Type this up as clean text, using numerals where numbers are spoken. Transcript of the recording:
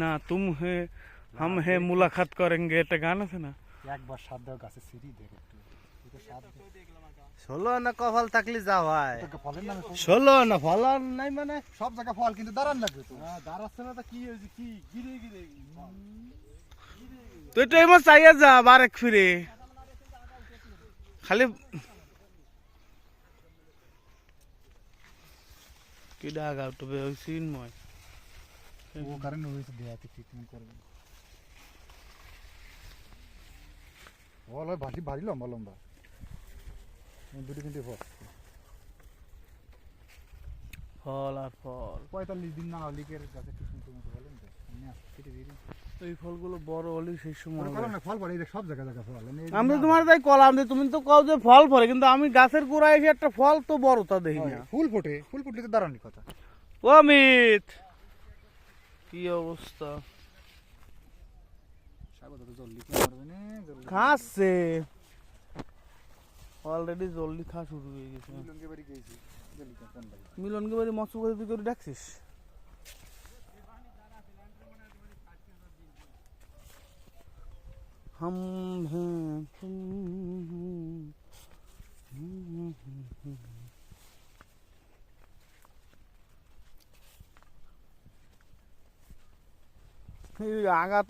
না তুম হে হাম হে মুলাকাত করেঙ্গে, একটা গান আছে না? একবার স্বাদ দাও গাছে সিঁড়ি দেখ একটু। এটা স্বাদ দে। 16 না কপাল থাকলে যা হয়। তোকে ফলের নামে কই? 16 না ফল আর নাই মানে সব জায়গা ফল কিন্তু দাঁড়ান লাগবে তো। হ্যাঁ দাঁড়াচ্ছে না তো কি হয়েছে কি গিরে গিরে তুই তো এমন চাইয়া যা বারেক ফিরে খালি কি ডাগা উঠবে ওই সিনময়। ও কারণে হয়েছে দেয়াতে ট্রিটমেন্ট করবে। ফল হয় ভারী ভারী লম্বা লম্বা। দুটো কিন্তু ফল। ফল আর ফল। 45 দিন না লিকের গাছে ট্রিটমেন্ট করতে বলেন তো। আমি আজকে কেটে দিয়ে দিই। এই ফলগুলো বড় হলে সেই সময় মনে হবে। করো না ফল পড়ে, এই সব জায়গা জায়গা ফল। আমি তো তোমার তাই কলাম যে তুমি তো কও যে ফল পড়ে, কিন্তু আমি গাছের গোড়ায় এসে একটা ফল তো বড় তা দেখি না। ফুল ফোটে, ফুল ফুটলে তো দাঁড়ানি কথা। ও অমিত, কি অবস্থা? স্বাগত তো জলদি কি করবে না জলদি। খাচ্ছে অলরেডি, জলদি খাওয়া শুরু হয়ে গেছে। মিলনকে বাড়ি গিয়েছি জলদি কোন ভাই। মিলনকে বাড়ি মৎস্য করে তুই করে ডাকছিস? হাম হ্যাঁ আগা